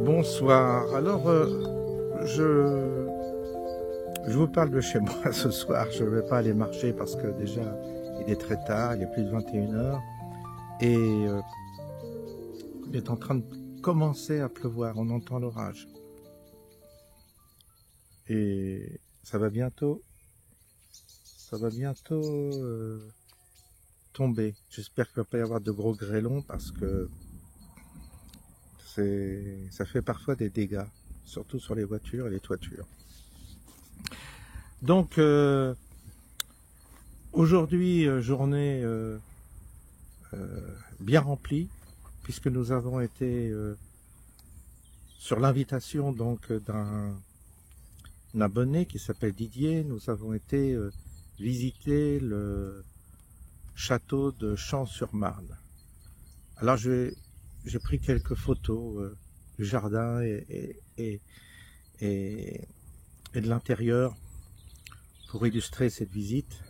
Bonsoir. Alors, je vous parle de chez moi ce soir. Je ne vais pas aller marcher parce que déjà, il est très tard, il est plus de 21h. Et il est en train de commencer à pleuvoir, on entend l'orage. Et ça va bientôt tomber. J'espère qu'il ne va pas y avoir de gros grêlons parce que ça fait parfois des dégâts, surtout sur les voitures et les toitures. Donc, aujourd'hui, journée bien remplie, puisque nous avons été sur l'invitation donc d'un abonné qui s'appelle Didier, nous avons été visiter le château de Champs-sur-Marne. Alors j'ai pris quelques photos du jardin et de l'intérieur pour illustrer cette visite.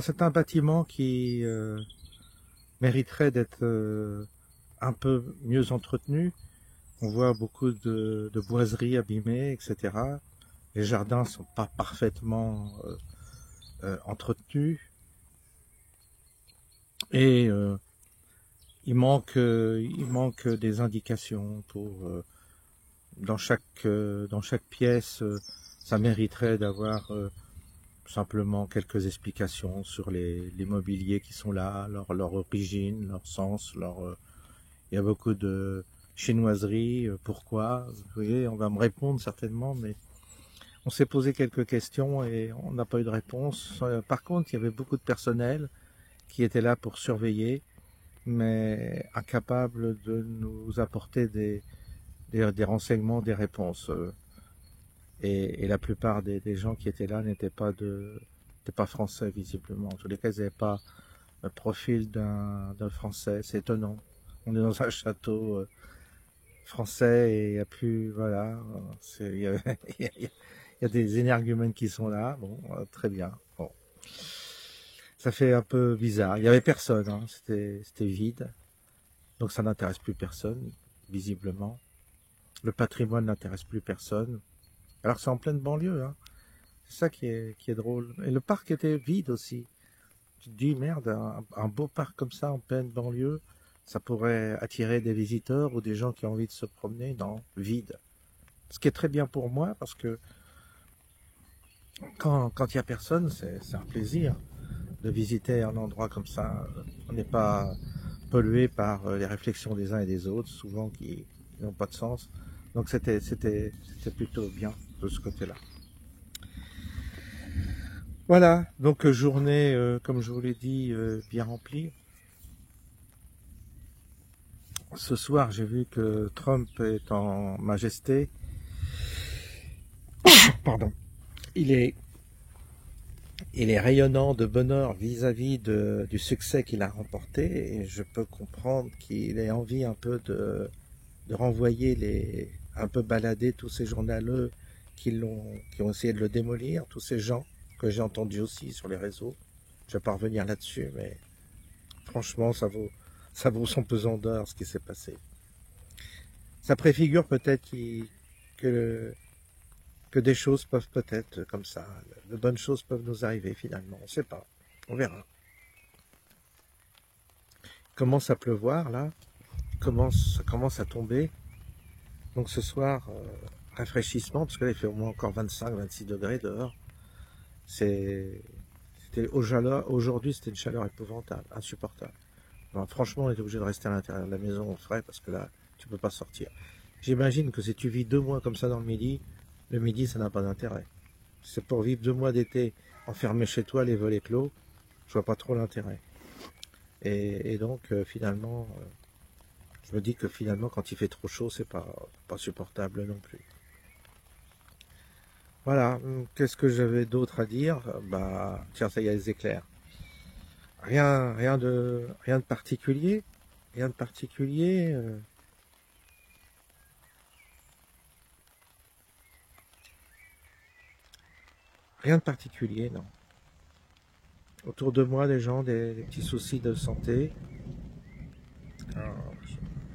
C'est un bâtiment qui mériterait d'être un peu mieux entretenu. On voit beaucoup de boiseries abîmées, etc. Les jardins ne sont pas parfaitement entretenus. Et il manque des indications pour dans chaque pièce. Ça mériterait d'avoir simplement quelques explications sur les mobiliers qui sont là, leur origine, leur sens, il y a beaucoup de chinoiseries, pourquoi, vous voyez, on va me répondre certainement, mais on s'est posé quelques questions et on n'a pas eu de réponse. Par contre, il y avait beaucoup de personnel qui était là pour surveiller, mais incapable de nous apporter des renseignements, des réponses. Et la plupart des gens qui étaient là n'étaient pas français, visiblement. En tous les cas, ils n'avaient pas le profil d'un français. C'est étonnant. On est dans un château français et il n'y a plus, voilà, il y a des énergumènes qui sont là. Bon, très bien. Bon. Ça fait un peu bizarre. Il n'y avait personne, hein. C'était vide. Donc ça n'intéresse plus personne, visiblement. Le patrimoine n'intéresse plus personne. Alors c'est en pleine banlieue, hein. C'est ça qui est drôle. Et le parc était vide aussi. Tu te dis, merde, un beau parc comme ça en pleine banlieue, ça pourrait attirer des visiteurs ou des gens qui ont envie de se promener dans vide. Ce qui est très bien pour moi parce que quand il n'y a personne, c'est un plaisir de visiter un endroit comme ça. On n'est pas pollué par les réflexions des uns et des autres, souvent qui n'ont pas de sens. Donc c'était plutôt bien de ce côté-là. Voilà, donc journée, comme je vous l'ai dit, bien remplie. Ce soir, j'ai vu que Trump est en majesté. Pardon. Il est rayonnant de bonheur vis-à-vis du succès qu'il a remporté, et je peux comprendre qu'il ait envie un peu de renvoyer un peu balader tous ces journaleux qui ont essayé de le démolir, tous ces gens que j'ai entendus aussi sur les réseaux. Je ne vais pas revenir là-dessus, mais franchement, ça vaut son pesant d'or ce qui s'est passé. Ça préfigure peut-être que des choses peuvent peut-être, comme ça, de bonnes choses peuvent nous arriver finalement. On ne sait pas, on verra. Il commence à pleuvoir là, ça commence à tomber. Donc ce soir, rafraîchissement, parce que là il fait au moins encore 25-26 degrés dehors. Aujourd'hui c'était une chaleur épouvantable, insupportable. Alors, franchement, on était obligé de rester à l'intérieur de la maison au frais parce que là, tu peux pas sortir. J'imagine que si tu vis 2 mois comme ça dans le midi ça n'a pas d'intérêt. Si c'est pour vivre 2 mois d'été enfermé chez toi, les volets clos, je vois pas trop l'intérêt. Et donc finalement, je me dis que finalement quand il fait trop chaud, c'est pas supportable non plus. Voilà, qu'est-ce que j'avais d'autre à dire? Bah tiens, ça y est, les éclairs. Rien de particulier. Rien de particulier. Rien de particulier, non. Autour de moi, des gens, des petits soucis de santé. Alors,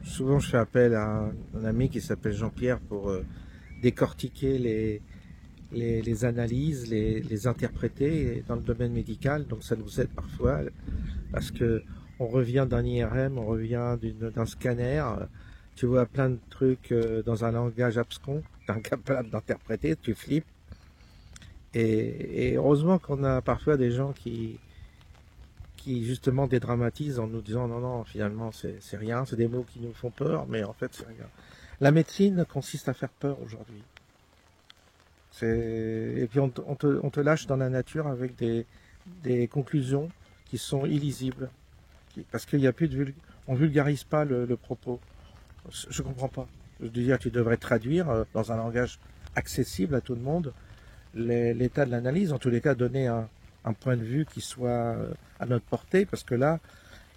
souvent, je fais appel à un ami qui s'appelle Jean-Pierre pour décortiquer les analyses, les interpréter dans le domaine médical. Donc, ça nous aide parfois parce que on revient d'un IRM, on revient d'un scanner. Tu vois plein de trucs dans un langage abscon, incapable d'interpréter, tu flippes. Et heureusement qu'on a parfois des gens qui justement dédramatisent en nous disant non, non, finalement c'est rien, c'est des mots qui nous font peur, mais en fait c'est rien. La médecine consiste à faire peur aujourd'hui. Et puis on te lâche dans la nature avec des conclusions qui sont illisibles. Parce qu'il y a plus on vulgarise pas le propos. Je comprends pas. Je veux dire, tu devrais traduire dans un langage accessible à tout le monde l'état de l'analyse, en tous les cas donner un point de vue qui soit à notre portée, parce que là,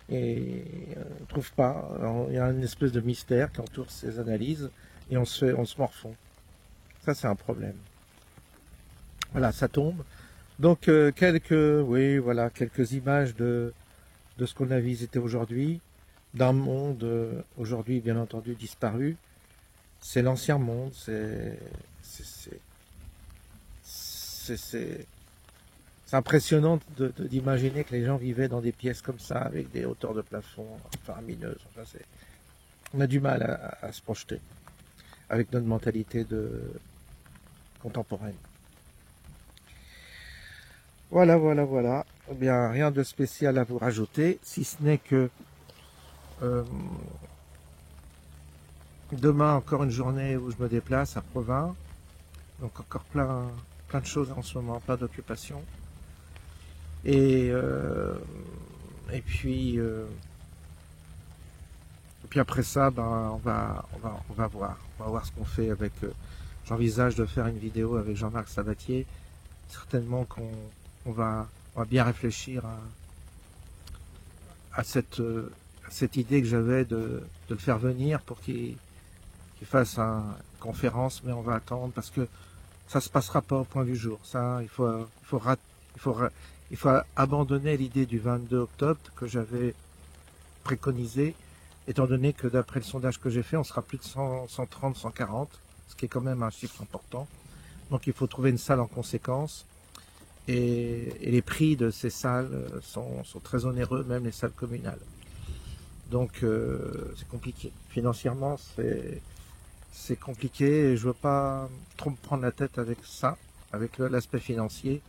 on ne trouve pas. Alors, il y a une espèce de mystère qui entoure ces analyses et on se morfond. Ça, c'est un problème. Voilà, ça tombe. Donc, oui, voilà, quelques images de ce qu'on a visité aujourd'hui, d'un monde aujourd'hui, bien entendu, disparu. C'est l'ancien monde, c'est impressionnant d'imaginer que les gens vivaient dans des pièces comme ça, avec des hauteurs de plafond faramineuses. Enfin, on a du mal à se projeter avec notre mentalité contemporaine. Voilà, voilà, voilà. Eh bien, rien de spécial à vous rajouter, si ce n'est que demain, encore une journée où je me déplace à Provins. Donc encore plein de choses en ce moment, plein d'occupations. Et, euh, et puis, euh, et puis après ça, ben, on va voir. On va voir ce qu'on fait avec. J'envisage de faire une vidéo avec Jean-Marc Sabatier. Certainement on va bien réfléchir à cette idée que j'avais de le faire venir pour qu'il fasse une conférence, mais on va attendre parce que ça se passera pas au point du jour. Ça, il faut abandonner l'idée du 22 octobre que j'avais préconisé, étant donné que d'après le sondage que j'ai fait, on sera plus de 130, 140, ce qui est quand même un chiffre important. Donc il faut trouver une salle en conséquence. Et les prix de ces salles sont très onéreux, même les salles communales. Donc c'est compliqué. Financièrement, c'est compliqué et je veux pas trop me prendre la tête avec ça, avec l'aspect financier.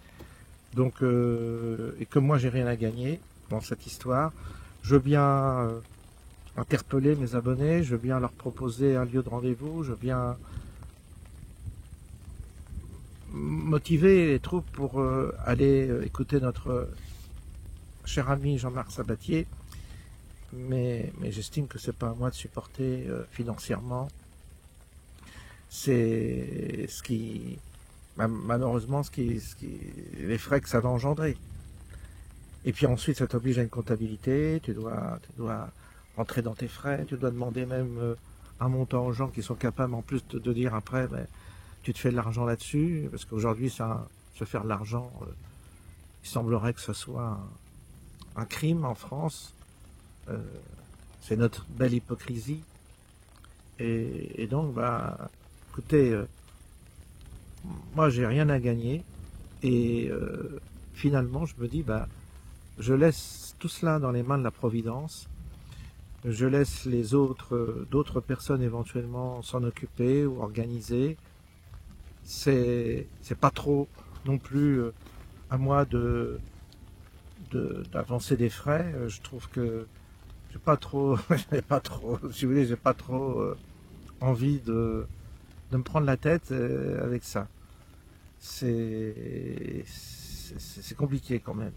Donc, et que moi j'ai rien à gagner dans cette histoire. Je veux bien interpeller mes abonnés, je veux bien leur proposer un lieu de rendez-vous, je veux bien motiver les troupes pour aller écouter notre cher ami Jean-Marc Sabatier. Mais j'estime que c'est pas à moi de supporter financièrement. C'est ce qui, malheureusement, les frais que ça va engendrer. Et puis ensuite, ça t'oblige à une comptabilité, tu dois rentrer dans tes frais, tu dois demander même un montant aux gens qui sont capables en plus de dire après, ben, tu te fais de l'argent là-dessus, parce qu'aujourd'hui, se faire de l'argent, il semblerait que ce soit un crime en France. C'est notre belle hypocrisie. Et donc, bah, écoutez, moi, j'ai rien à gagner. Et finalement, je me dis, bah, je laisse tout cela dans les mains de la Providence. je laisse les autres, d'autres personnes éventuellement s'en occuper ou organiser. C'est pas trop non plus à moi d'avancer des frais. Je trouve que j'ai pas trop, j'ai pas trop, si vous voulez, j'ai pas trop envie de me prendre la tête avec ça. C'est compliqué quand même.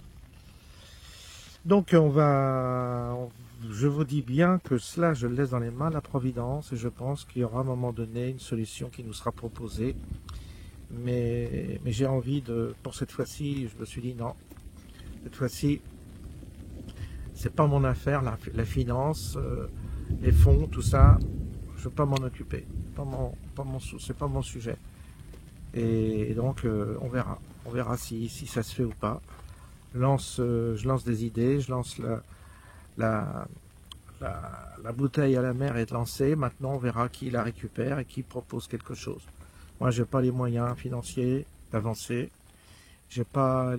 Donc je vous dis bien que cela, je le laisse dans les mains de la Providence et je pense qu'il y aura à un moment donné une solution qui nous sera proposée. Mais j'ai envie pour cette fois-ci, je me suis dit non, cette fois-ci, c'est pas mon affaire, la finance, les fonds, tout ça, je ne veux pas m'en occuper, c'est pas mon sujet. Et donc on verra si ça se fait ou pas. Je lance des idées, je lance la bouteille à la mer est lancée. Maintenant, on verra qui la récupère et qui propose quelque chose. Moi, j'ai pas les moyens financiers d'avancer. J'ai pas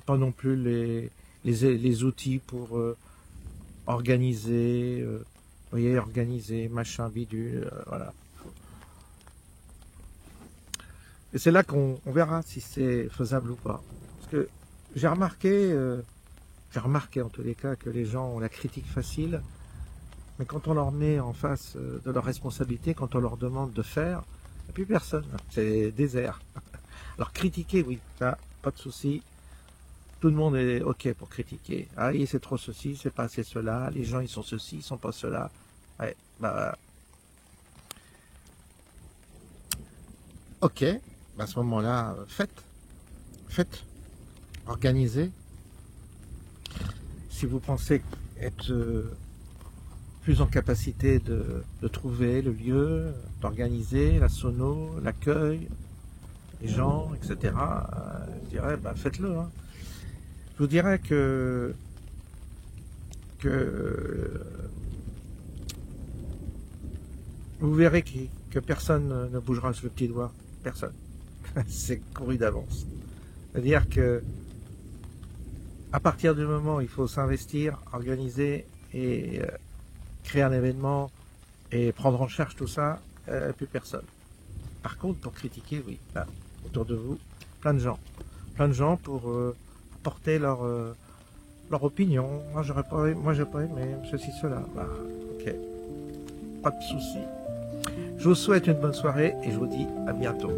non plus les outils pour organiser, organiser, machin, bidule, voilà. Et c'est là qu'on verra si c'est faisable ou pas. Parce que j'ai remarqué en tous les cas que les gens ont la critique facile, mais quand on leur met en face de leurs responsabilités, quand on leur demande de faire, il n'y a plus personne, c'est désert. Alors critiquer, oui, ça, pas de souci. Tout le monde est ok pour critiquer. Ah, c'est trop ceci, c'est pas assez cela, les gens ils sont ceci, ils sont pas cela. Ouais, bah... Ok, à ce moment-là, faites, organisez. Si vous pensez être plus en capacité de trouver le lieu, d'organiser la sono, l'accueil, les gens, etc., je dirais, bah, faites-le. Hein. Je vous dirais que vous verrez que personne ne bougera sur le petit doigt. Personne. C'est couru d'avance. C'est-à-dire que à partir du moment où il faut s'investir, organiser et créer un événement et prendre en charge tout ça, plus personne. Par contre, pour critiquer, oui, là, autour de vous, plein de gens pour porter leur opinion. Moi, j'ai pas aimé ceci, cela. Bah, ok, pas de souci. Je vous souhaite une bonne soirée et je vous dis à bientôt.